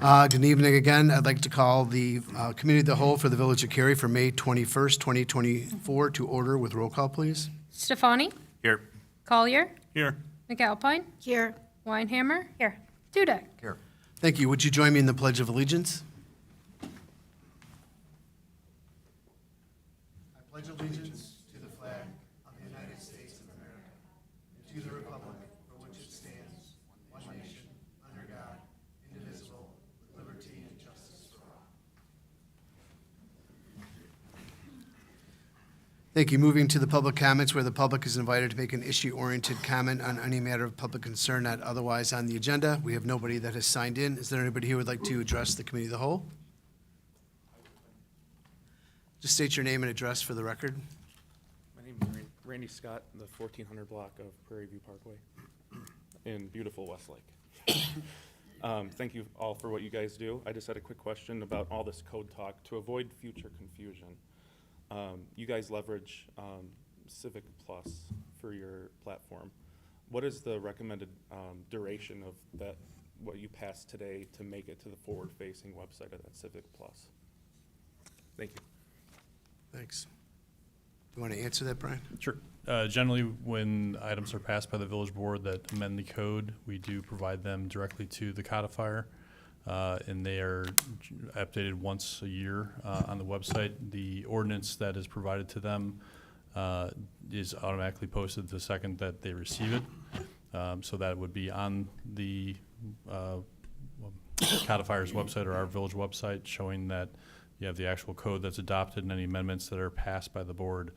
Good evening again. I'd like to call the Committee of the Whole for the Village of Cary for May 21st, 2024 to order with roll call, please. Stefani? Here. Collier? Here. McAlpine? Here. Weinhammer? Here. Dudek? Here. Thank you. Would you join me in the Pledge of Allegiance? I pledge allegiance to the flag of the United States of America and to the republic for which it stands, one nation, under God, indivisible, with liberty and justice for all. Thank you. Moving to the public comments, where the public is invited to make an issue-oriented comment on any matter of public concern not otherwise on the agenda. We have nobody that has signed in. Is there anybody who would like to address the Committee of the Whole? Just state your name and address for the record. My name is Randy Scott, in the 1400 block of Prairie View Parkway in beautiful Westlake. Thank you all for what you guys do. I just had a quick question about all this code talk. To avoid future confusion, you guys leverage Civic Plus for your platform. What is the recommended duration of that, what you passed today, to make it to the forward-facing website of that Civic Plus? Thank you. Thanks. You want to answer that, Brian? Sure. Generally, when items are passed by the village board that amend the code, we do provide them directly to the codifier, and they are updated once a year on the website. The ordinance that is provided to them is automatically posted the second that they receive it, so that would be on the codifier's website or our village website, showing that you have the actual code that's adopted, and any amendments that are passed by the board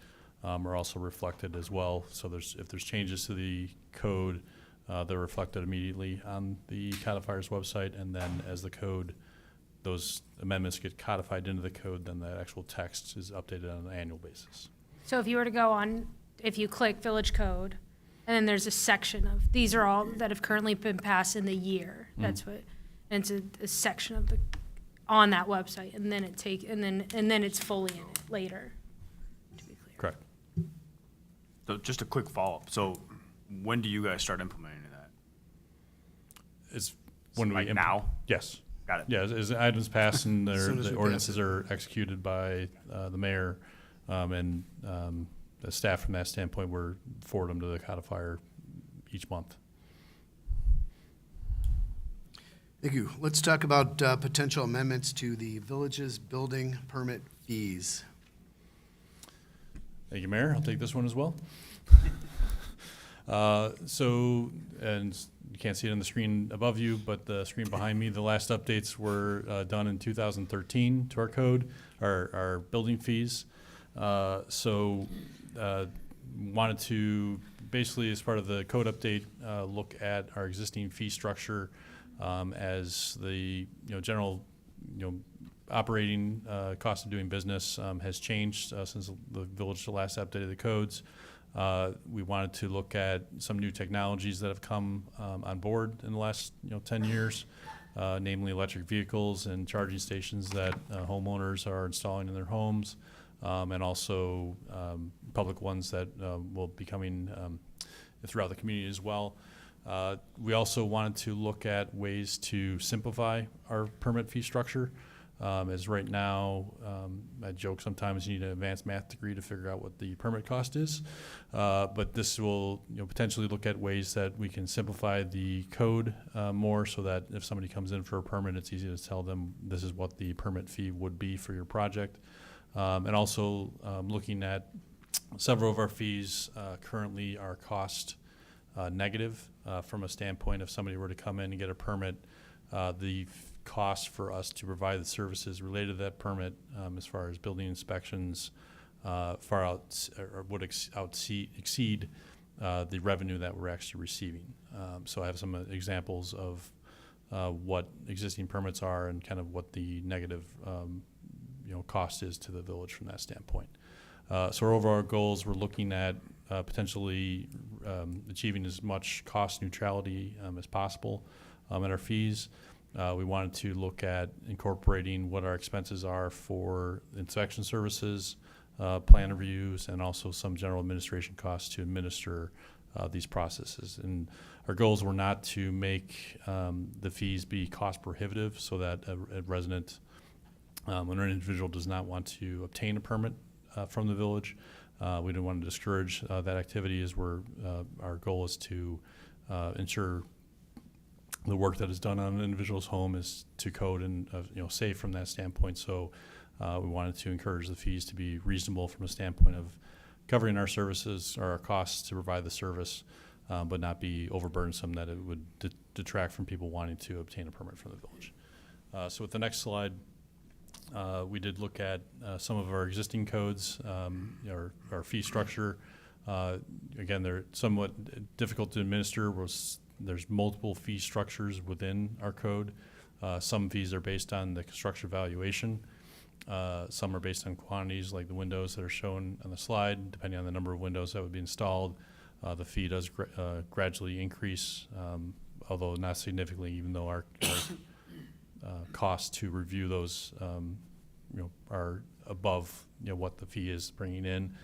are also reflected as well. So if there's changes to the code, they're reflected immediately on the codifier's website, and then as the code, those amendments get codified into the code, then the actual text is updated on an annual basis. So if you were to go on, if you click Village Code, and then there's a section of, these are all that have currently been passed in the year. That's what, and it's a section of the, on that website, and then and then it's fully in it later, to be clear. Correct. So just a quick follow-up. So when do you guys start implementing that? It's when Like we now? Yes. Got it. Yeah, as items pass and As soon as we the pass ordinances it. are executed by the mayor and the staff, from that standpoint, we're forward them to the codifier each month. Thank you. Let's talk about potential amendments to the village's building permit fees. Thank you, Mayor. I'll take this one as well. So, and you can't see it on the screen above you, but the screen behind me, the last updates were done in 2013 to our code, our building fees. Wanted to basically, as part of the code update, look at our existing fee structure as the general operating cost of doing business has changed since the village last updated the codes. We wanted to look at some new technologies that have come on board in the last 10 years, namely electric vehicles and charging stations that homeowners are installing in their homes, and also public ones that will be coming throughout the community as well. We also wanted to look at ways to simplify our permit fee structure. As right now, I joke sometimes you need an advanced math degree to figure out what the permit cost is. But this will potentially look at ways that we can simplify the code more, so that if somebody comes in for a permit, it's easy to tell them this is what the permit fee would be for your project. And also looking at several of our fees currently are cost negative from a standpoint, if somebody were to come in and get a permit, the cost for us to provide the services related to that permit, as far as building inspections, far out or would exceed the revenue that we're actually receiving. So I have some examples of what existing permits are and kind of what the negative cost is to the village from that standpoint. So our overall goals, we're looking at potentially achieving as much cost neutrality as possible in our fees. We wanted to look at incorporating what our expenses are for inspection services, plan reviews, and also some general administration costs to administer these processes. And our goals were not to make the fees be cost prohibitive so that a resident, when an individual does not want to obtain a permit from the village, we didn't want to discourage that activity. Our goal is to ensure the work that is done on an individual's home is to code and safe from that standpoint. So we wanted to encourage the fees to be reasonable from a standpoint of covering our services or our costs to provide the service, but not be overburdensome that it would detract from people wanting to obtain a permit from the village. So with the next slide, we did look at some of our existing codes, our fee structure. Again, they're somewhat difficult to administer. There's multiple fee structures within our code. Some fees are based on the construction valuation. Some are based on quantities, like the windows that are shown on the slide. Depending on the number of windows that would be installed, the fee does gradually increase, although not significantly, even though our costs to review those are above what the fee is bringing in.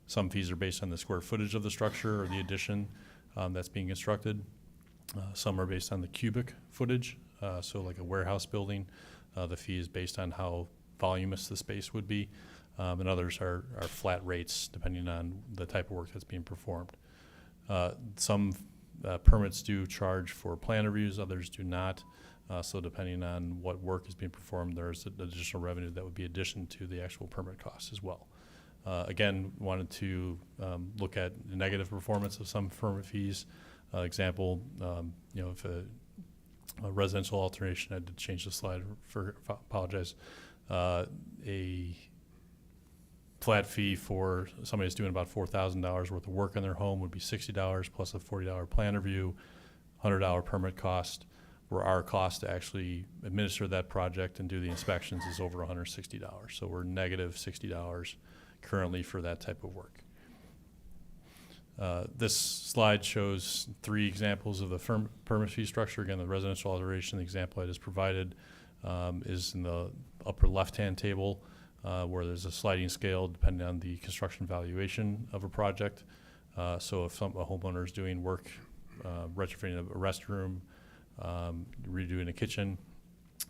Some fees are based on the square footage of the structure or the addition that's being constructed. Some are based on the cubic footage, so like a warehouse building, the fee is based on how voluminous the space would be, and others are flat rates depending on the type of work that's being performed. Some permits do charge for plan reviews, others do not, so depending on what work is being performed, there's additional revenue that would be addition to the actual permit costs as well. Again, wanted to look at the negative performance of some permit fees. Example, if a residential alteration, I did change the slide, apologize. A flat fee for somebody that's doing about $4,000 worth of work in their home would be $60 plus a $40 plan review, $100 permit cost, where our cost to actually administer that project and do the inspections is over $160. So we're negative $60 currently for that type of work. This slide shows 3 examples of the permit fee structure. Again, the residential alteration, the example I just provided, is in the upper left-hand table, where there's a sliding scale depending on the construction valuation of a project. So if a homeowner is doing work, retrofitting a restroom, redoing a kitchen,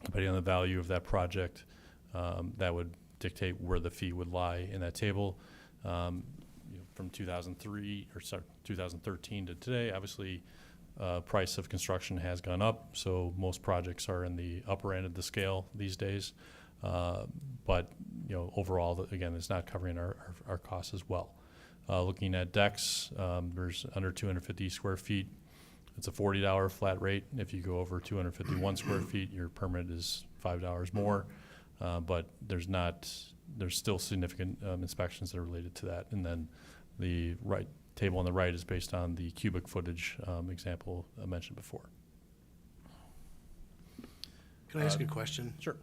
depending on the value of that project, that would dictate where the fee would lie in that table. From 2013 to today, obviously, price of construction has gone up, so most projects are in the upper end of the scale these days. But overall, again, it's not covering our costs as well. Looking at decks, there's under 250 square feet. It's a $40 flat rate. If you go over 251 square feet, your permit is $5 more. But there's still significant inspections that are related to that. And then the table on the right is based on the cubic footage example I mentioned before. Can I ask a question? Sure.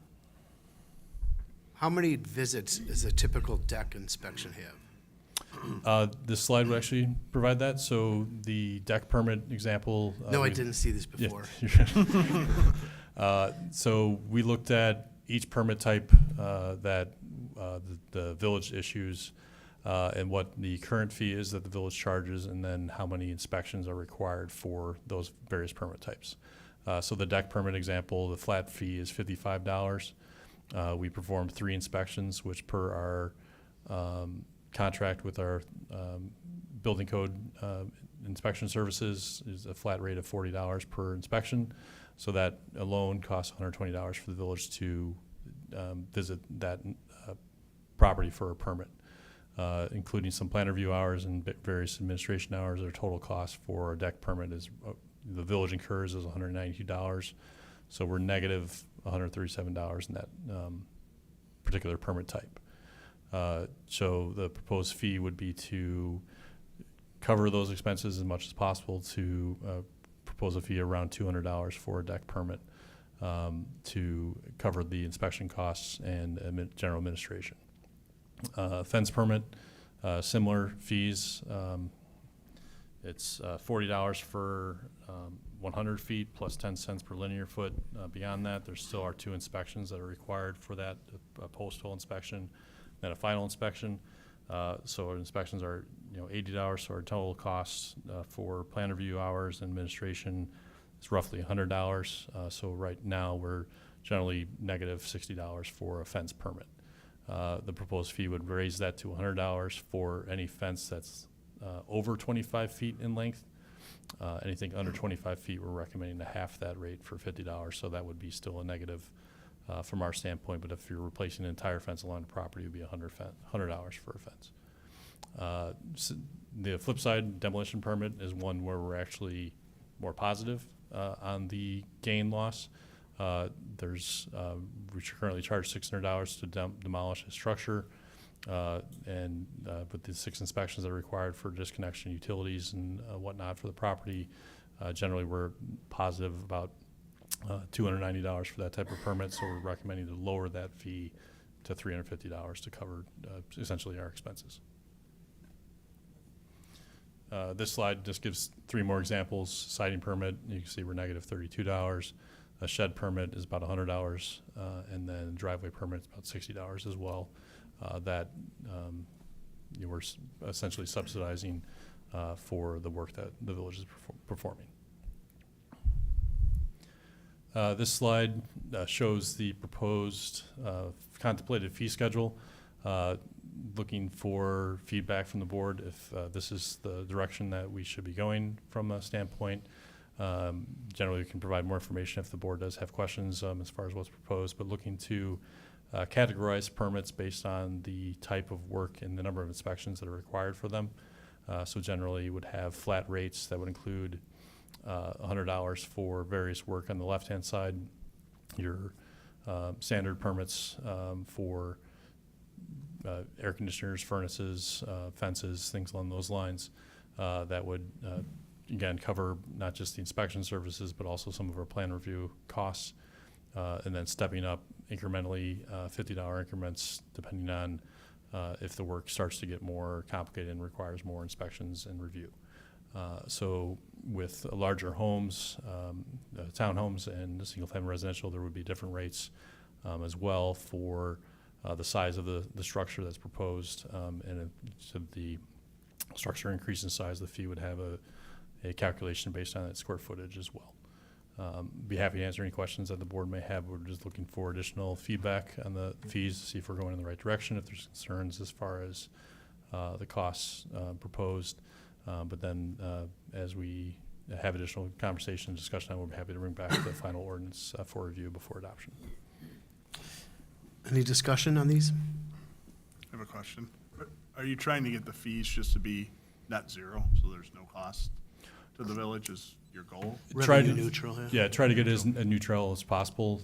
How many visits does a typical deck inspection have? This slide would actually provide that. So the deck permit example. No, I didn't see this Yeah. before. So we looked at each permit type that the village issues and what the current fee is that the village charges, and then how many inspections are required for those various permit types. So the deck permit example, the flat fee is $55. We performed 3 inspections, which per our contract with our building code inspection services is a flat rate of $40 per inspection. So that alone costs $120 for the village to visit that property for a permit, including some plan review hours and various administration hours. Our total cost for a deck permit is the village incurs is $192. So we're negative $137 in that particular permit type. So the proposed fee would be to cover those expenses as much as possible, to propose a fee around $200 for a deck permit to cover the inspection costs and general administration. Fence permit, similar fees. It's $40 for 100 feet plus 10 cents per linear foot. Beyond that, there still are 2 inspections that are required for that, a post-hole inspection and a final inspection. So our inspections are $80. So our total cost for plan review hours and administration is roughly $100. So right now, we're generally negative $60 for a fence permit. The proposed fee would raise that to $100 for any fence that's over 25 feet in length. Anything under 25 feet, we're recommending to half that rate for $50. So that would be still a negative from our standpoint. But if you're replacing an entire fence along the property, it would be $100 for a fence. The flip side, demolition permit is one where we're actually more positive on the gain loss. We currently charge $600 to demolish a structure, and with the 6 inspections that are required for disconnection utilities and whatnot for the property, generally we're positive about $290 for that type of permit. So we're recommending to lower that fee to $350 to cover essentially our expenses. This slide just gives 3 more examples. Siding permit, you can see we're negative $32. A shed permit is about $100, and then driveway permit is about $60 as well. We're essentially subsidizing for the work that the village is performing. This slide shows the proposed contemplated fee schedule. Looking for feedback from the board if this is the direction that we should be going from a standpoint. Generally, we can provide more information if the board does have questions as far as what's proposed, but looking to categorize permits based on the type of work and the number of inspections that are required for them. So generally, you would have flat rates that would include $100 for various work on the left-hand side, your standard permits for air conditioners, furnaces, fences, things along those lines that would again cover not just the inspection services but also some of our plan review costs, and then stepping up incrementally $50 increments depending on if the work starts to get more complicated and requires more inspections and review. So with larger homes, townhomes and single-family residential, there would be different rates as well for the size of the structure that's proposed, and so the structure increase in size, the fee would have a calculation based on that square footage as well. Be happy to answer any questions that the board may have. We're just looking for additional feedback on the fees to see if we're going in the right direction, if there's concerns as far as the costs proposed. But then as we have additional conversation and discussion, we'll be happy to bring back the final ordinance for review before adoption. Any discussion on these? I have a question. Are you trying to get the fees just to be net zero, so there's no cost to the village is your goal? Revenue neutral, Yeah, try to get it as neutral as possible.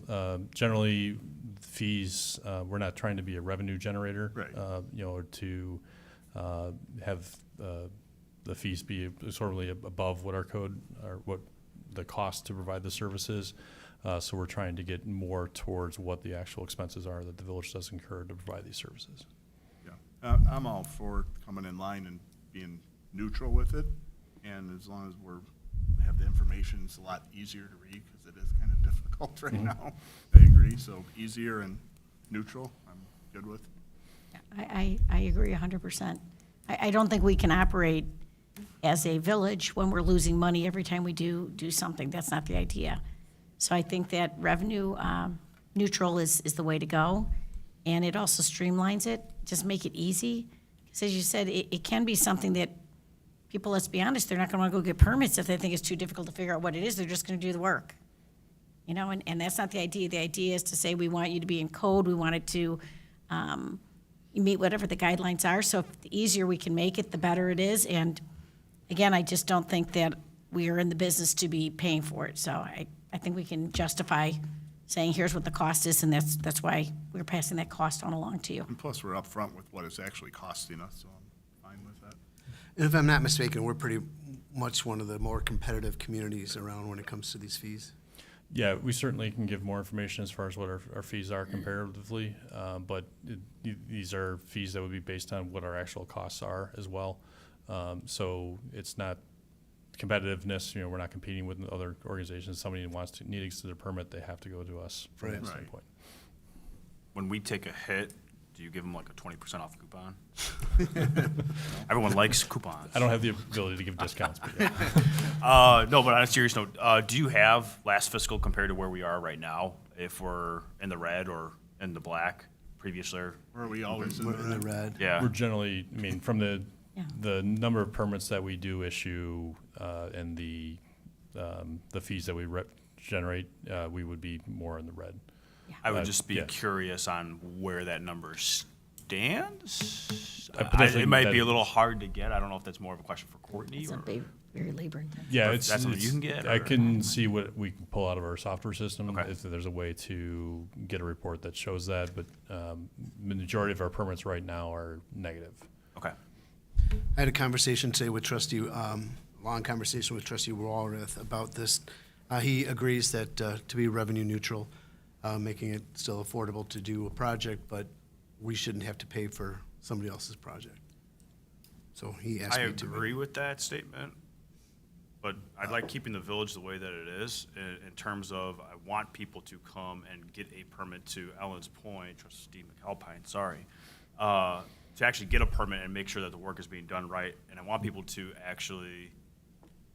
Generally, fees, we're not trying to be a revenue generator. Right. Or to have the fees be sort of above what our code or what the cost to provide the services. So we're trying to get more towards what the actual expenses are that the village does incur to provide these services. Yeah, I'm all for coming in line and being neutral with it. And as long as have the information, it's a lot easier to read because it is kind of difficult right now. I agree. So easier and neutral, I'm good with. I agree 100%. I don't think we can operate as a village when we're losing money every time we do something. That's not the idea. So I think that revenue neutral is the way to go. And it also streamlines it, just make it easy. Because as you said, it can be something that people, let's be honest, they're not going to want to go get permits if they think it's too difficult to figure out what it is. They're just going to do the work. And that's not the idea. The idea is to say we want you to be in code. We want it to meet whatever the guidelines are. So if the easier we can make it, the better it is. And again, I just don't think that we are in the business to be paying for it. So I think we can justify saying here's what the cost is, and that's why we're passing that cost on along to you. And plus, we're upfront with what it's actually costing us, so I'm fine with that. And if I'm not mistaken, we're pretty much one of the more competitive communities around when it comes to these fees. Yeah, we certainly can give more information as far as what our fees are comparatively, but these are fees that would be based on what our actual costs are as well. So it's not competitiveness. We're not competing with other organizations. Somebody needs their permit, they have to go to us from Right. that Right. standpoint. When we take a hit Do you give them like a 20% off coupon? Everyone likes coupons. I don't have the ability to give discounts, but yeah. No, but on a serious note, do you have last fiscal compared to where we are right now? If we're in the red or in the black previously? Were we always in We're in the the red? red. Yeah. We're generally, I mean, from Yeah. the number of permits that we do issue, and the fees that we generate, we would be more in the red. I would just be yeah. curious on where that number stands. potentially It might that- be a little hard to get. I don't know if that's more of a question for Courtney It's or. not very labor intensive. Yeah, Or if it's, that's something you can get, I or- can see what we can pull out of our software system. Okay. If there's a way to get a report that shows that, but, the majority of our permits right now are negative. Okay. I had a conversation today with trustee, long conversation with trustee Walrath about this. He agrees that to be revenue neutral, making it still affordable to do a project, but we shouldn't have to pay for somebody else's project. So he asked I me to. agree with that statement, but I'd like keeping the village the way that it is in terms of I want people to come and get a permit, to Ellen's point, trustee McAlpine, sorry, to actually get a permit and make sure that the work is being done right. And I want people to actually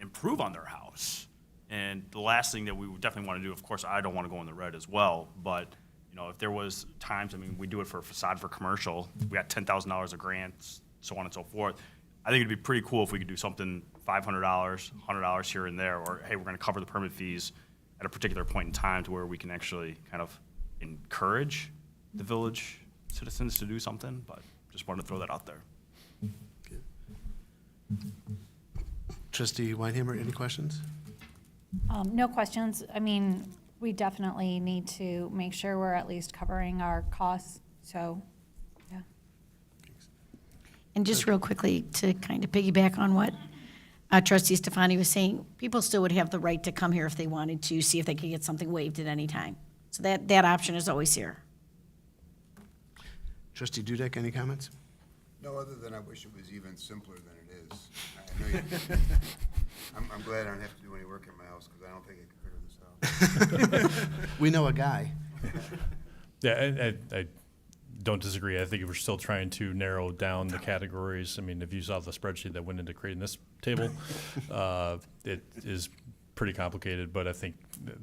improve on their house. And the last thing that we would definitely want to do, of course, I don't want to go in the red as well, but, you know, if there was times, I mean, we do it for a facade for commercial, we got $10,000 of grants, so on and so forth. I think it'd be pretty cool if we could do something $500, $100 here and there, or, hey, we're going to cover the permit fees at a particular point in time to where we can actually kind of encourage the village citizens to do something, but just wanted to throw that out there. Trustee Weinhammer, any questions? No questions. I mean, we definitely need to make sure we're at least covering our costs, so, yeah. And just real quickly, to kind of piggyback on what trustee Stefani was saying, people still would have the right to come here if they wanted to, see if they could get something waived at any time. So that option is always here. Trustee Dudek, any comments? No, other than I wish it was even simpler than it is. I know you, I'm glad I don't have to do any work in my house, because I don't think I can figure this out. We know a guy. Yeah, I don't disagree. I think we're still trying to narrow down the categories. I mean, if you saw the spreadsheet that went into creating this table, it is pretty complicated, but I think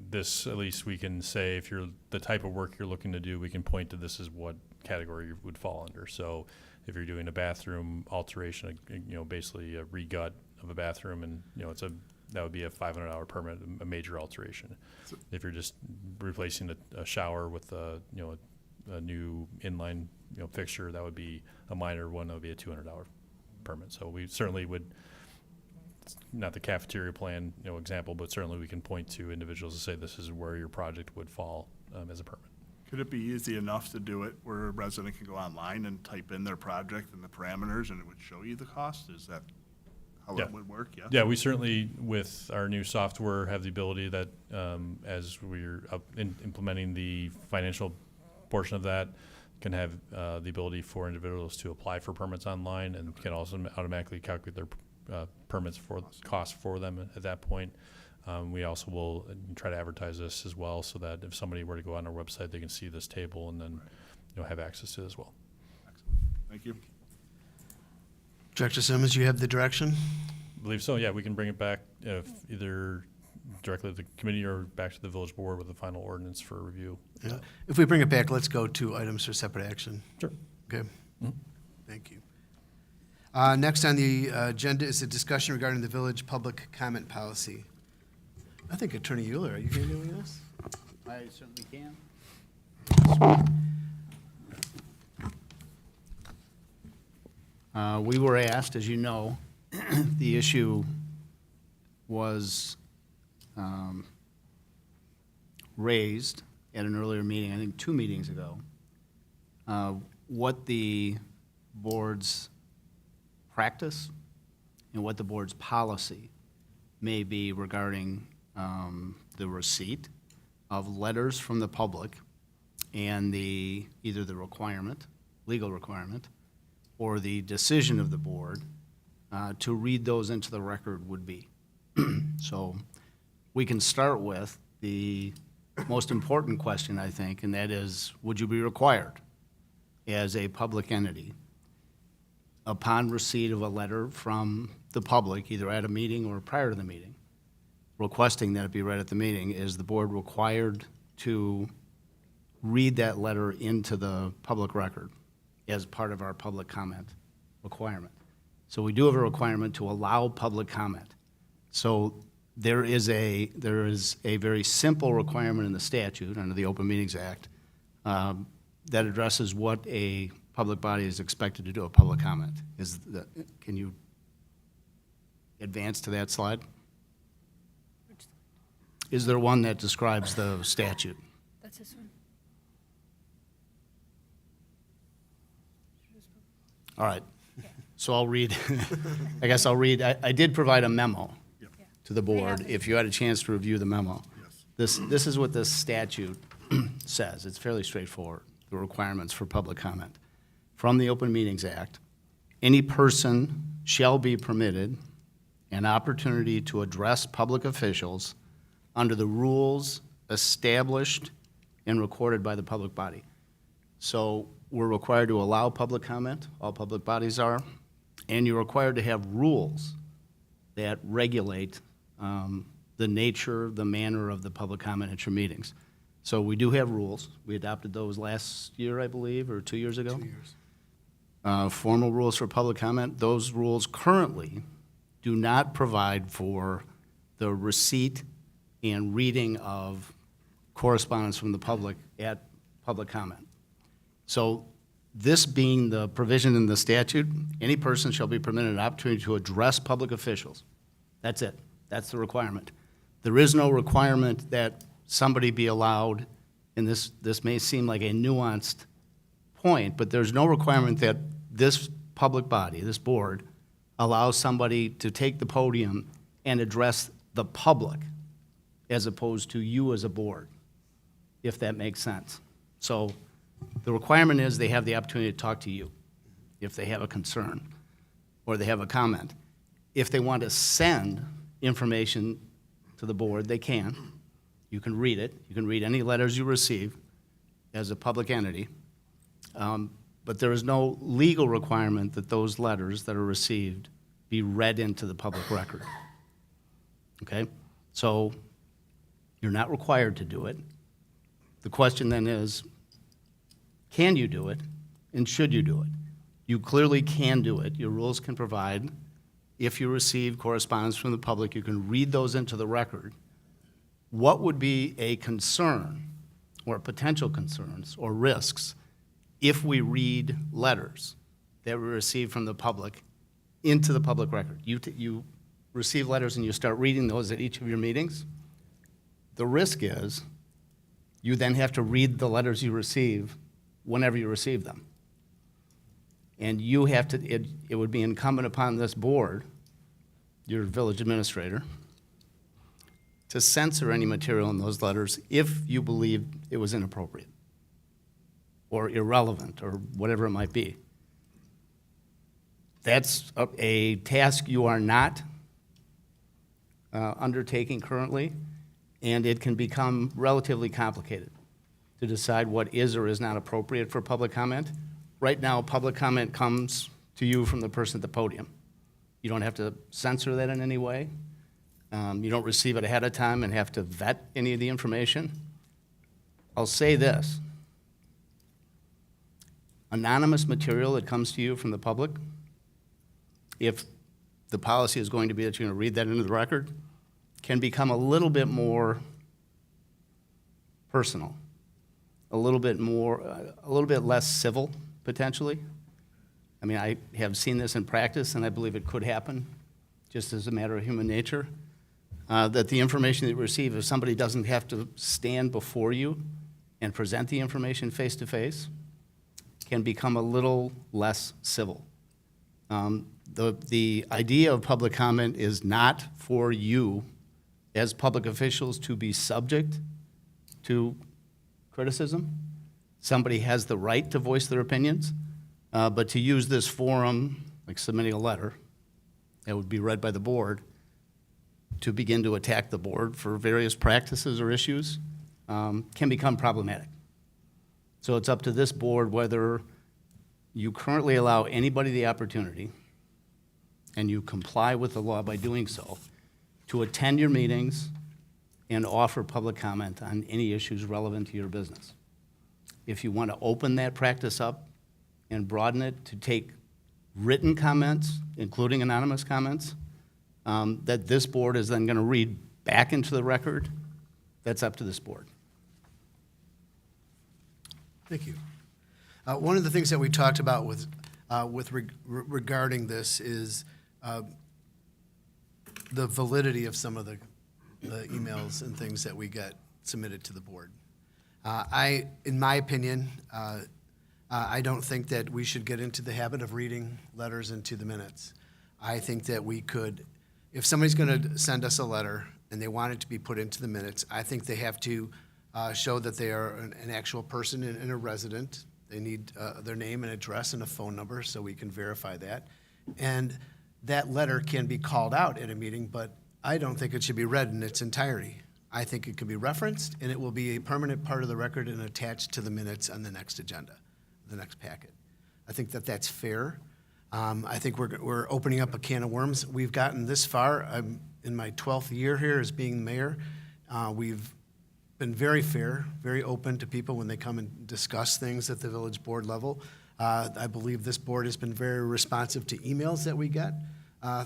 this, at least we can say, if you're the type of work you're looking to do, we can point to this is what category you would fall under. So if you're doing a bathroom alteration, you know, basically a regut of a bathroom, and, you know, that would be a $500 permit, a major alteration. If you're just replacing a shower with a new inline, you know, fixture, that would be a minor one, that would be a $200 permit. So we certainly would, not the cafeteria plan, you know, example, but certainly we can point to individuals to say this is where your project would fall as a permit. Could it be easy enough to do it where a resident can go online and type in their project and the parameters, and it would show you the cost? Is that how Yeah. it would work? Yes? Yeah, we certainly, with our new software, have the ability that, as we're implementing the financial portion of that, can have the ability for individuals to apply for permits online, and can also automatically calculate their permits for costs for them at that point. We also will try to advertise this as well, so that if somebody were to go on our website, they can see this table and then, you know, have access to it as well. Excellent. Thank you. Director Simmons, you have the direction? I believe so, yeah, we can bring it back either directly to the committee or back to the village board with the final ordinance for review. Yeah. If we bring it back, let's go to items for separate action. Sure. Okay? Thank you. Next on the agenda is a discussion regarding the village public comment policy. I think Attorney Euler, are you handling this? I certainly can. We were asked, as you know, the issue was raised at an earlier meeting, I think 2 meetings ago, what the board's practice and what the board's policy may be regarding the receipt of letters from the public and either the requirement, legal requirement, or the decision of the board to read those into the record would be. So we can start with the most important question, I think, and that is, would you be required as a public entity, upon receipt of a letter from the public, either at a meeting or prior to the meeting, requesting that it be read at the meeting, is the board required to read that letter into the public record as part of our public comment requirement. So we do have a requirement to allow public comment. So there is a very simple requirement in the statute under the Open Meetings Act that addresses what a public body is expected to do, a public comment. Can you advance to that slide? Is there one that describes the statute? That's this one. All right, so I'll read, I guess I'll read, I did provide a memo to the board, if you had a chance to review the memo. This is what this statute says, it's fairly straightforward, the requirements for public comment. From the Open Meetings Act, any person shall be permitted an opportunity to address public officials under the rules established and recorded by the public body. So we're required to allow public comment, all public bodies are, and you're required to have rules that regulate the nature, the manner of the public comment at your meetings. So we do have rules. We adopted those last year, I believe, or 2 years ago. 2 years. Formal rules for public comment. Those rules currently do not provide for the receipt and reading of correspondence from the public at public comment. So this being the provision in the statute, any person shall be permitted an opportunity to address public officials. That's it. That's the requirement. There is no requirement that somebody be allowed, and this may seem like a nuanced point, but there's no requirement that this public body, this board, allows somebody to take the podium and address the public as opposed to you as a board, if that makes sense. So the requirement is they have the opportunity to talk to you if they have a concern or they have a comment. If they want to send information to the board, they can. You can read it. You can read any letters you receive as a public entity. But there is no legal requirement that those letters that are received be read into the public record. Okay? So you're not required to do it. The question then is, can you do it, and should you do it? You clearly can do it. Your rules can provide, if you receive correspondence from the public, you can read those into the record. What would be a concern, or potential concerns, or risks, if we read letters that we receive from the public into the public record? You receive letters and you start reading those at each of your meetings. The risk is you then have to read the letters you receive whenever you receive them. And you have to, it would be incumbent upon this board, your village administrator, to censor any material in those letters if you believe it was inappropriate or irrelevant or whatever it might be. That's a task you are not undertaking currently, and it can become relatively complicated to decide what is or is not appropriate for public comment. Right now, public comment comes to you from the person at the podium. You don't have to censor that in any way. You don't receive it ahead of time and have to vet any of the information. I'll say this. Anonymous material that comes to you from the public, if the policy is going to be that you're going to read that into the record, can become a little bit more personal, a little bit less civil, potentially. I mean, I have seen this in practice, and I believe it could happen, just as a matter of human nature, that the information that you receive, if somebody doesn't have to stand before you and present the information face-to-face, can become a little less civil. The idea of public comment is not for you as public officials to be subject to criticism. Somebody has the right to voice their opinions, but to use this forum, like submitting a letter that would be read by the board, to begin to attack the board for various practices or issues can become problematic. So it's up to this board whether you currently allow anybody the opportunity, and you comply with the law by doing so, to attend your meetings and offer public comment on any issues relevant to your business. If you want to open that practice up and broaden it to take written comments, including anonymous comments, that this board is then going to read back into the record, that's up to this board. Thank you. One of the things that we talked about regarding this is the validity of some of the emails and things that we get submitted to the board. In my opinion, I don't think that we should get into the habit of reading letters into the minutes. I think that we could, if somebody's going to send us a letter and they want it to be put into the minutes, I think they have to show that they are an actual person and a resident. They need their name and address and a phone number so we can verify that. And that letter can be called out at a meeting, but I don't think it should be read in its entirety. I think it can be referenced, and it will be a permanent part of the record and attached to the minutes on the next agenda, the next packet. I think that that's fair. I think we're opening up a can of worms. We've gotten this far. I'm in my 12th year here as being mayor. We've been very fair, very open to people when they come and discuss things at the village board level. I believe this board has been very responsive to emails that we get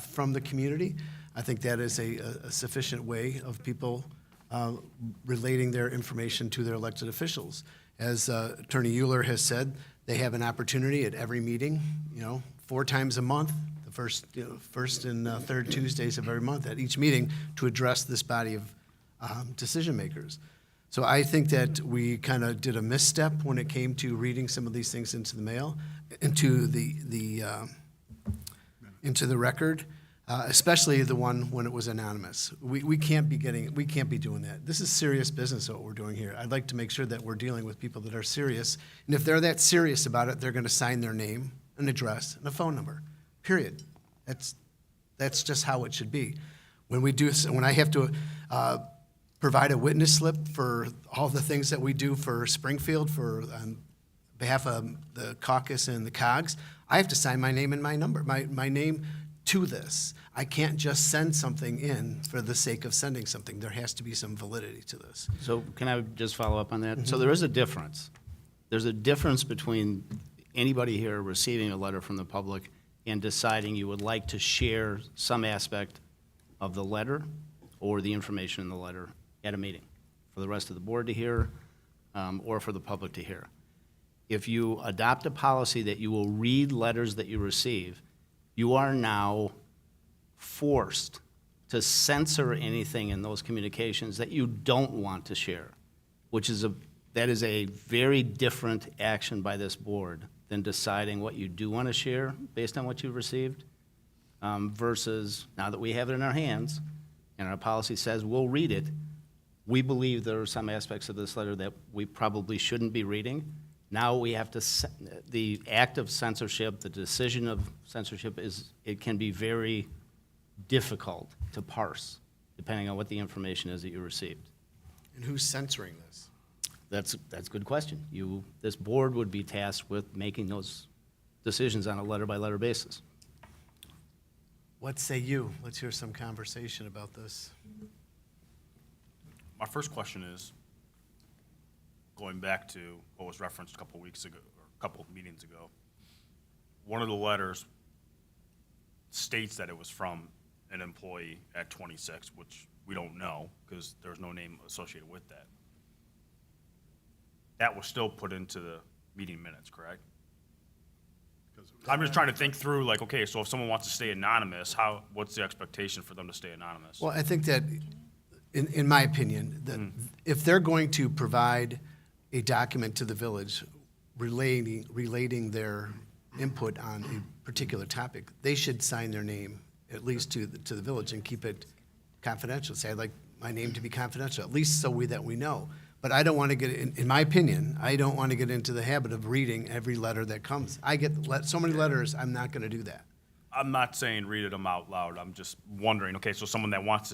from the community. I think that is a sufficient way of people relating their information to their elected officials. As Attorney Euler has said, they have an opportunity at every meeting, 4 times a month, the first and third Tuesdays of every month at each meeting, to address this body of decision makers. So I think that we kind of did a misstep when it came to reading some of these things into the mail, into the record, especially the one when it was anonymous. We can't be doing that. This is serious business what we're doing here. I'd like to make sure that we're dealing with people that are serious, and if they're that serious about it, they're going to sign their name, an address, and a phone number. Period. That's just how it should be. When I have to provide a witness slip for all the things that we do for Springfield on behalf of the caucus and the COGS, I have to sign my name and my number, my name to this. I can't just send something in for the sake of sending something. There has to be some validity to this. So can I just follow up on that? So there is a difference. There's a difference between anybody here receiving a letter from the public and deciding you would like to share some aspect of the letter or the information in the letter at a meeting for the rest of the board to hear or for the public to hear. If you adopt a policy that you will read letters that you receive, you are now forced to censor anything in those communications that you don't want to share, that is a very different action by this board than deciding what you do want to share based on what you've received, versus now that we have it in our hands and our policy says we'll read it, we believe there are some aspects of this letter that we probably shouldn't be reading. Now we have to, the act of censorship, the decision of censorship it can be very difficult to parse depending on what the information is that you received. And who's censoring this? That's a good question. This board would be tasked with making those decisions on a letter-by-letter basis. What say you? Let's hear some conversation about this. My first question is, going back to what was referenced a couple weeks ago, or a couple of meetings ago, one of the letters states that it was from an employee at 26, which we don't know because there's no name associated with that. That was still put into the meeting minutes, correct? I'm just trying to think through, like, okay, so if someone wants to stay anonymous, what's the expectation for them to stay anonymous? Well, I think that, in my opinion, that if they're going to provide a document to the village relating their input on a particular topic, they should sign their name, at least to the village, and keep it confidential. Say, I'd like my name to be confidential, at least so that we know. But I don't want to get, in my opinion, I don't want to get into the habit of reading every letter that comes. I get so many letters, I'm not going to do that. I'm not saying read them out loud. I'm just wondering, okay, so someone that wants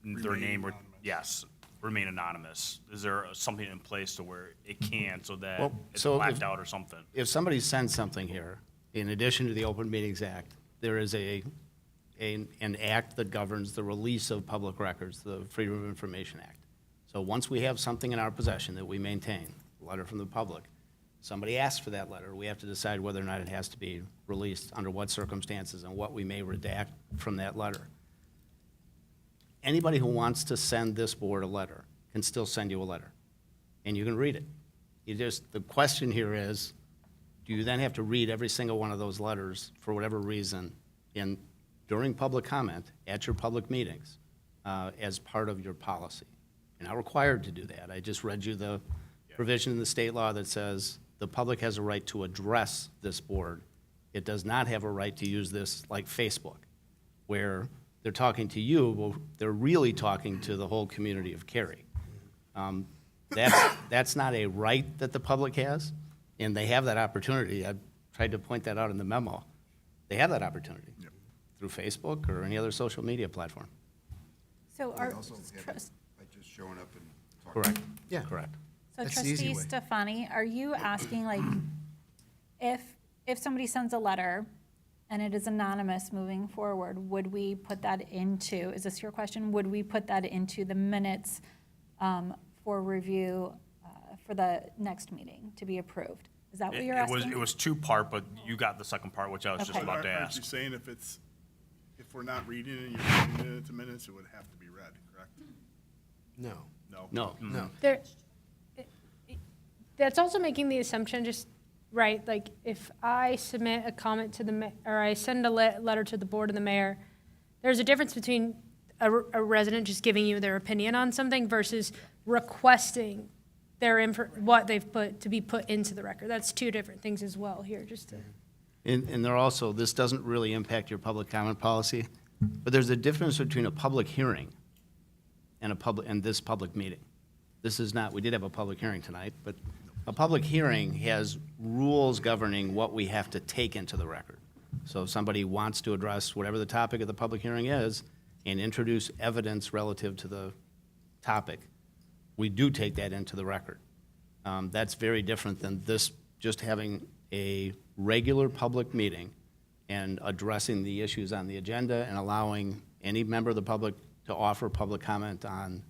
their name, yes, remain anonymous? Is there something in place to where it can, so that Well, it's so blacked if- out or something? If somebody sends something here, in addition to the Open Meetings Act, there is an act that governs the release of public records, the Freedom of Information Act. So once we have something in our possession that we maintain, a letter from the public, somebody asks for that letter, we have to decide whether or not it has to be released, under what circumstances, and what we may redact from that letter. Anybody who wants to send this board a letter can still send you a letter, and you can read it. The question here is, do you then have to read every single one of those letters for whatever reason during public comment at your public meetings as part of your policy? You're not required to do that. I just read you the provision in the state law that says the public has a right to address this board. It does not have a right to use this like Facebook, where they're talking to you, well, they're really talking to the whole community of Cary. That's not a right that the public has, and they have that opportunity. I tried to point that out in the memo. They have that opportunity through Facebook or any other social media platform. So We our, also have it by just showing up and talking. Correct. Yeah. Correct. so That's the easy trustee way. Stefani, are you asking like, if somebody sends a letter and it is anonymous moving forward, would we put that into, is this your question? Would we put that into the minutes for review for the next meeting to be approved? Is that what you're asking? It was two-part, but you got the second part, which I was just Okay. about to Aren't you ask. saying if we're not reading it and you're reading it into minutes, it would have to be read, correct? No, No? No. no. There, that's also making the assumption, just, right, like, if I submit a comment to or I send a letter to the board and the mayor, there's a difference between a resident just giving you their opinion on something versus requesting what they've put, to be put into the record. That's two different things as well here, just to. And there also, this doesn't really impact your public comment policy, but there's a difference between a public hearing and this public meeting. This is not, we did have a public hearing tonight, but a public hearing has rules governing what we have to take into the record. So if somebody wants to address whatever the topic of the public hearing is and introduce evidence relative to the topic, we do take that into the record. That's very different than this, just having a regular public meeting and addressing the issues on the agenda and allowing any member of the public to offer public comment on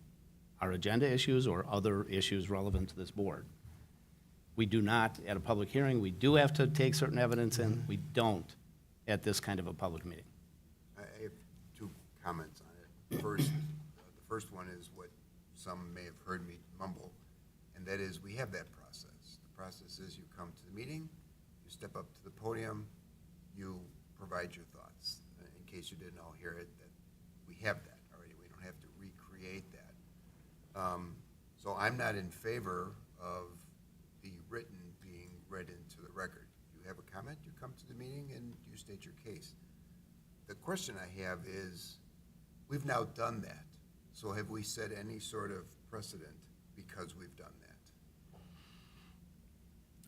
our agenda issues or other issues relevant to this board. We do not, at a public hearing, we do have to take certain evidence in, we don't at this kind of a public meeting. I have two comments on it. First, the first one is what some may have heard me mumble, and that is, we have that process. The process is you come to the meeting, you step up to the podium, you provide your thoughts. In case you didn't all hear it, that we have that already. We don't have to recreate that. So I'm not in favor of the written being read into the record. You have a comment, you come to the meeting and you state your case. The question I have is, we've now done that. So have we set any sort of precedent because we've done that?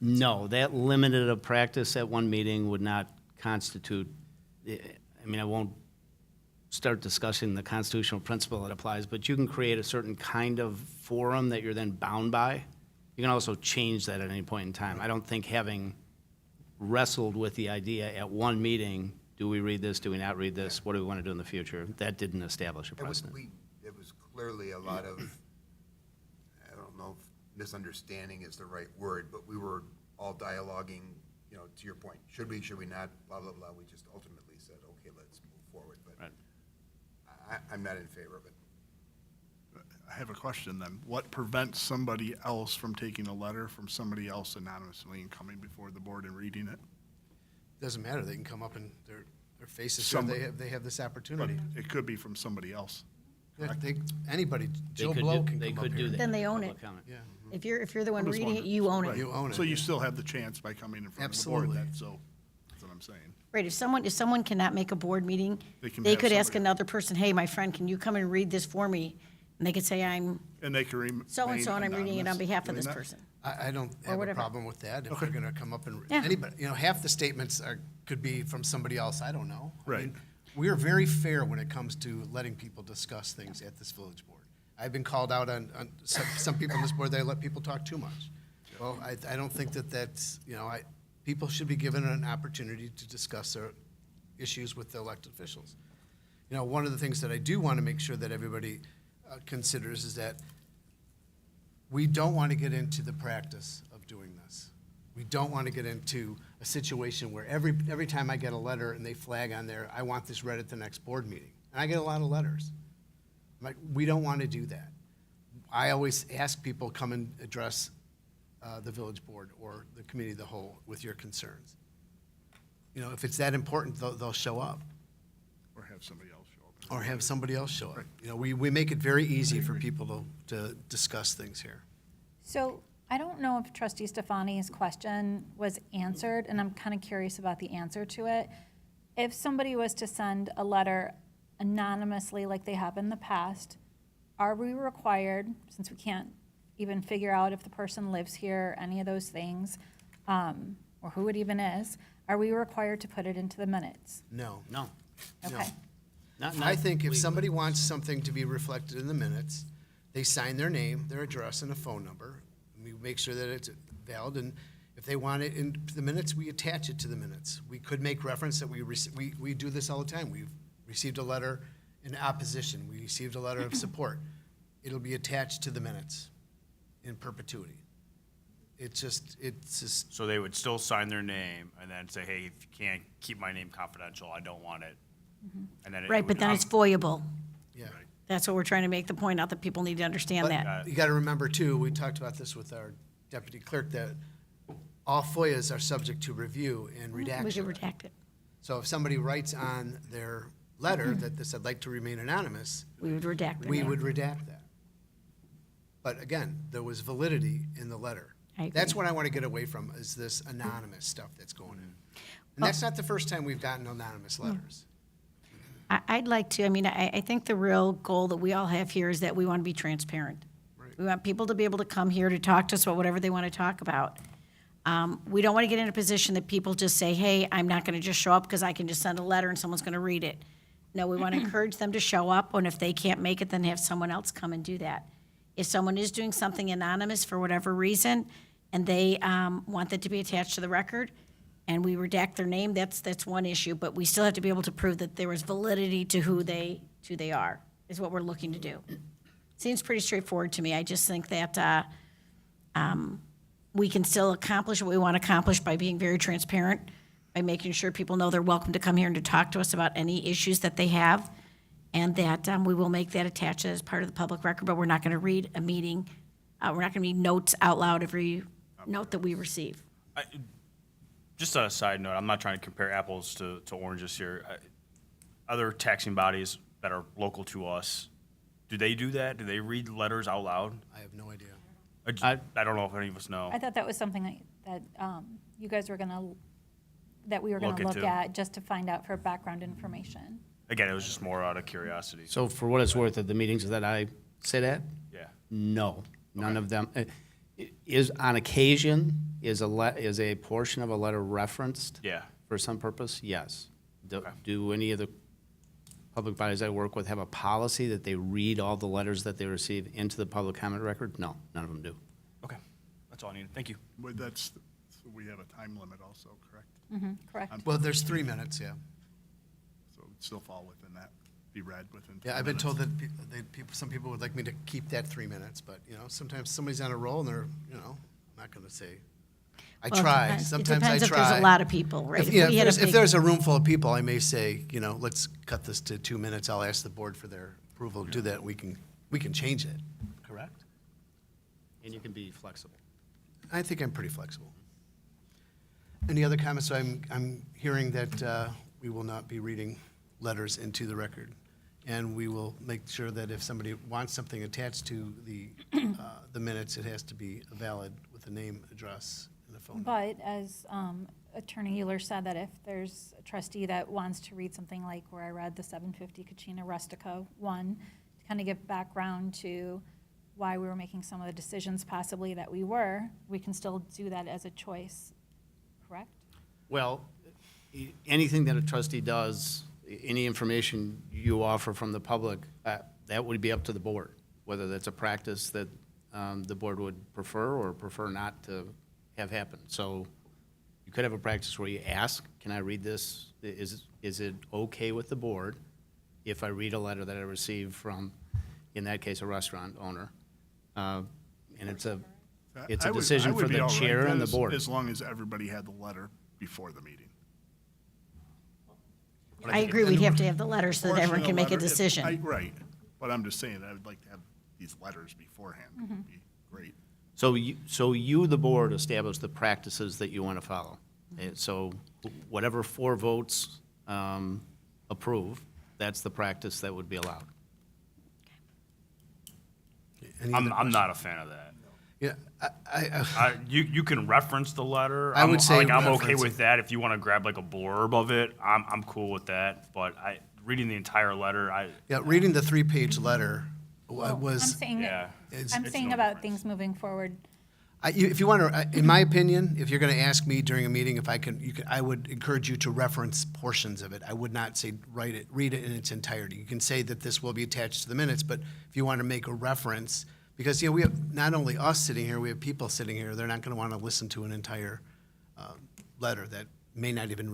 No, that limited a practice at one meeting would not constitute, I mean, I won't start discussing the constitutional principle that applies, but you can create a certain kind of forum that you're then bound by. You can also change that at any point in time. I don't think having wrestled with the idea at one meeting, do we read this, do we not read this, what do we want to do in the future, that didn't establish a It was, precedent. it was clearly a lot of, I don't know if misunderstanding is the right word, but we were all dialoguing, you know, to your point, should we not, blah, blah, blah. We just ultimately said, okay, let's move forward, but Right. I'm not in favor of it. I have a question then. What prevents somebody else from taking a letter from somebody else anonymously and coming before the board and reading it? Doesn't matter, they can come up and their face is showing they have this But opportunity. it could be from somebody else. Yeah, anybody, They Joe could Blow do- can they come up could do here. that Then they in own public it. comment. Yeah. If you're the one I'm just reading it, wondering. you own it. Right. You own it, So you yeah. still have the chance by coming in front of the board, Absolutely. so, that's what I'm saying. Right, if someone cannot make a board meeting, They can they have could ask somebody- another person, hey, my friend, can you come and read this for me? And they could say, I'm And they can remain so-and-so, and I'm reading it on anonymous behalf of doing this that? person. I don't have a whatever. problem with that, if they're gonna come up and, Yeah. anybody, half the statements could be from somebody else, I don't know. I Right. mean, we are very fair when it comes to letting people discuss things at this village board. I've been called out on some people on this board, they let people talk too much. Well, I don't think that that's, people should be given an opportunity to discuss their issues with the elected officials. One of the things that I do want to make sure that everybody considers is that we don't want to get into the practice of doing this. We don't want to get into a situation where every time I get a letter and they flag on there, I want this read at the next board meeting. And I get a lot of letters. We don't want to do that. I always ask people, come and address the village board or the committee of the whole with your concerns. If it's that important, they'll show up. Or have somebody else show up. Or have somebody else show up. We make it very easy for people to discuss things here. So I don't know if trustee Stefani's question was answered, and I'm kind of curious about the answer to it. If somebody was to send a letter anonymously like they have in the past, are we required, since we can't even figure out if the person lives here, any of those things, or who it even is, are we required to put it into the minutes? No. No. Okay. I think if somebody wants something to be reflected in the minutes, they sign their name, their address, and a phone number. And we make sure that it's valid, and if they want it in the minutes, we attach it to the minutes. We could make reference that we do this all the time. We've received a letter in opposition. We received a letter of support. It'll be attached to the minutes in perpetuity. It's just. So they would still sign their name and then say, hey, if you can't keep my name confidential, I don't want it. And then it Right, would- but then it's voyable. Yeah. That's what we're trying to make the point out, that people need to understand that. You got to remember, too, we talked about this with our deputy clerk, that all FOIAs are subject to review and redaction. We should redact it. So if somebody writes on their letter that this, I'd like to remain anonymous, We would redact it. we would redact that. But again, there was validity in the letter. I agree. That's what I want to get away from, is this anonymous stuff that's going in. And that's not the first time we've gotten anonymous letters. I'd like to, I think the real goal that we all have here is that we want to be transparent. Right. We want people to be able to come here to talk to us about whatever they want to talk about. We don't want to get in a position that people just say, hey, I'm not going to just show up because I can just send a letter and someone's going to read it. No, we want to encourage them to show up, and if they can't make it, then have someone else come and do that. If someone is doing something anonymous for whatever reason, and they want that to be attached to the record, and we redact their name, that's one issue, but we still have to be able to prove that there was validity to who they are, is what we're looking to do. Seems pretty straightforward to me. I just think that we can still accomplish what we want to accomplish by being very transparent, by making sure people know they're welcome to come here and to talk to us about any issues that they have, and that we will make that attached as part of the public record, but we're not going to read a meeting, we're not going to read notes out loud every note that we receive. Just on a side note, I'm not trying to compare apples to oranges here. Other taxing bodies that are local to us, do they do that? Do they read letters out loud? I have no idea. I don't know if any of us know. I thought that was something that you guys were that we were Look gonna look into. at, just to find out for background information. Again, it was just more out of curiosity. So for what it's worth, at the meetings that I sit at, Yeah. no, none of them. Is, on occasion, is a portion of a letter referenced? Yeah. For some purpose? Yes. Okay. Do any of the public bodies I work with have a policy that they read all the letters that they receive into the public comment record? No, none of them do. Okay. That's all I needed. Thank you. But so we have a time limit also, correct? Correct. Well, there's 3 minutes, yeah. So it'd still fall within that, be read within 3 Yeah, I've been minutes. told that some people would like me to keep that 3 minutes, but, sometimes somebody's on a roll and they're, I'm not going to say, I Well, it try. depends. Sometimes I try. It depends if there's a lot of people, right? If, If we had a if big- there's a room full of people, I may say, let's cut this to 2 minutes. I'll ask the board for their approval to do that. We can change it, correct? And you can be flexible. I think I'm pretty flexible. Any other comments? So I'm hearing that we will not be reading letters into the record. And we will make sure that if somebody wants something attached to the minutes, it has to be valid with a name, address, and a phone number. But as Attorney Euler said, that if there's a trustee that wants to read something like where I read the 750 Kachina Rustica one, to kind of give background to why we were making some of the decisions possibly that we can still do that as a choice, correct? Well, anything that a trustee does, any information you offer from the public, that would be up to the board. whether that's a practice that the board would prefer or prefer not to have happen. So you could have a practice where you ask, can I read this? Is it okay with the board if I read a letter that I received from, in that case, a restaurant owner? And it's a I would- decision I would for be the all right chair with and that the board. As long as everybody had the letter before the meeting. I agree, we'd have to have the letter so that Portion everyone of can make a letter, if- decision. Right, but I'm just saying, I would like to have these letters beforehand, would be great. So you, the board, establish the practices that you want to follow. So whatever 4 votes approve, that's the practice that would be allowed. Any other I'm not a fan of that. Yeah, You can reference the letter. I would say I'm okay reference with it. that. If you want to grab like a blurb of it, I'm cool with that. But reading the entire letter, yeah, reading the 3-page letter I'm was, saying, yeah. it's- I'm it's saying no about difference. things moving forward. if you want to, in my opinion, if you're going to ask me during a meeting if I can, I would encourage you to reference portions of it. I would not say read it in its entirety. You can say that this will be attached to the minutes, but if you want to make a reference, because, we have not only us sitting here, we have people sitting here, they're not going to want to listen to an entire letter that may not even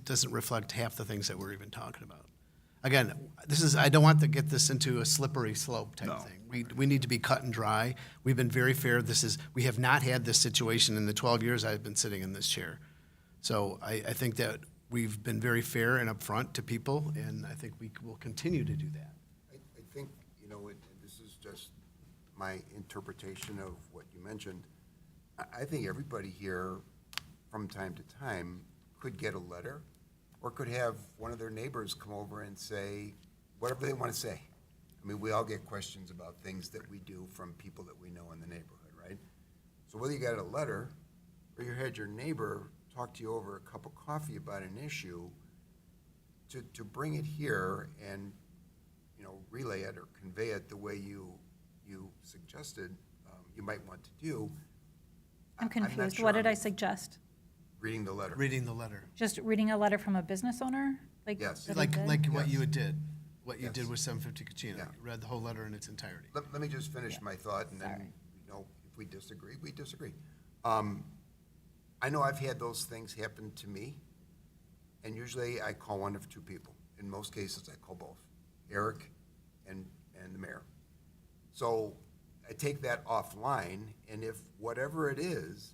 doesn't reflect half the things that we're even talking about. Again, I don't want to get this into a slippery slope type No. thing. We need to be cut and dry. We've been very fair. We have not had this situation in the 12 years I've been sitting in this chair. So I think that we've been very fair and upfront to people, and I think we will continue to do that. I think, and this is just my interpretation of what you mentioned. I think everybody here, from time to time, could get a letter or could have one of their neighbors come over and say whatever they want to say. I mean, we all get questions about things that we do from people that we know in the neighborhood, right? So whether you got a letter or you had your neighbor talk to you over a cup of coffee about an issue, to bring it here and, relay it or convey it the way you suggested you might want to do. I'm not confused. sure What did I'm I suggest? Reading the letter. Reading the letter. Just reading a letter from a business owner? Yes. that I Like did? what you Yes. did, what you Yes. did with 750 Kachina. Yeah. You read the whole letter in its entirety. Let me just finish my thought, and then, Sorry. if we disagree, we disagree. I know I've had those things happen to me, and usually I call one of 2 people. In most cases, I call both, Eric and the mayor. So I take that offline, and if whatever it is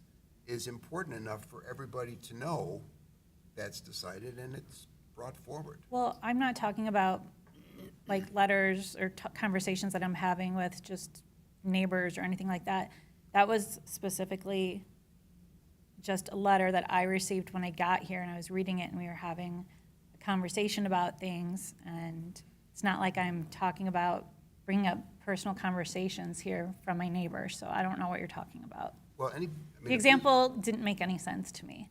important enough for everybody to know, that's decided and it's brought forward. Well, I'm not talking about like letters or conversations that I'm having with just neighbors or anything like that. That was specifically just a letter that I received when I got here and I was reading it and we were having a conversation about things. And it's not like I'm talking about bringing up personal conversations here from my neighbors. So I don't know what you're talking about. Well, The example didn't make any sense to me.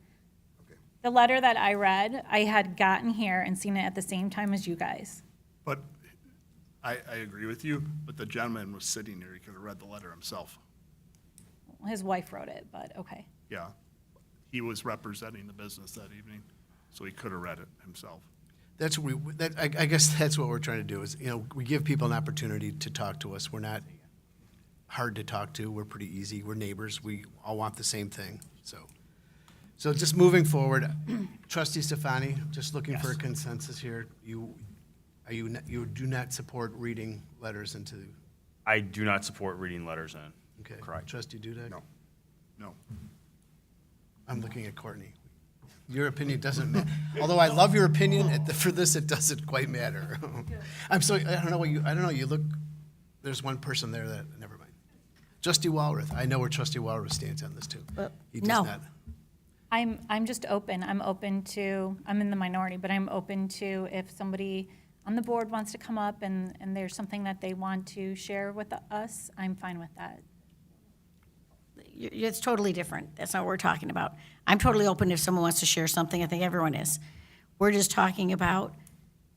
Okay. The letter that I read, I had gotten here and seen it at the same time as you guys. But I agree with you, but the gentleman was sitting there, he could have read the letter himself. His wife wrote it, but okay. Yeah. He was representing the business that evening, so he could have read it himself. That's what I guess that's what we're trying to do is, we give people an opportunity to talk to us. We're not hard to talk to. We're pretty easy. We're neighbors. We all want the same thing. So just moving forward, Trustee Stefani, just looking for a consensus here. You do not support reading letters into, I do not support reading letters in. okay. Correct. Trustee Dudek? No. I'm looking at Courtney. Your opinion doesn't matter. Although I love your opinion, for this, it doesn't quite matter. I don't know you look, there's one person there that, never mind. Trustee Walrath, I know where Trustee Walrath stands on this too. He does no. not. I'm just open. I'm in the minority, but I'm open to if somebody on the board wants to come up and there's something that they want to share with us, I'm fine with that. It's totally different. That's not what we're talking about. I'm totally open if someone wants to share something. I think everyone is. We're just talking about,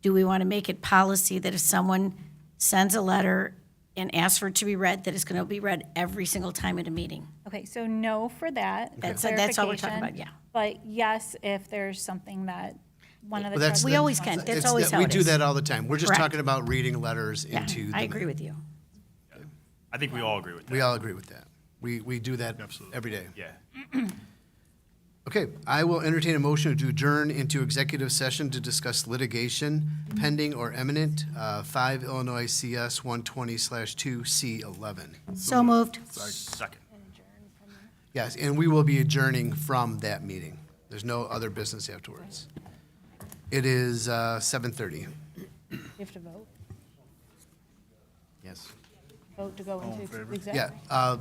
do we want to make it policy that if someone sends a letter and asks for it to be read, that it's going to be read every single time at a meeting? Okay, so no for that. That's all we're talking about, clarification. yeah. But yes, if there's something that one of the Well, that's- trustees We always wants can. to- That's It's always that how we it do is. that all the time. We're just Correct. talking about reading letters Yeah, into. I agree with you. I think we all agree with that. We all agree with that. We do that Absolutely. every day. Yeah. Okay, I will entertain a motion to adjourn into executive session to discuss litigation pending or imminent, 5 Illinois CS 120/2C11. So moved. Second. Yes, and we will be adjourning from that meeting. There's no other business afterwards. It is 7:30. You have to vote, Yes. vote to go into favor? executive. Yeah,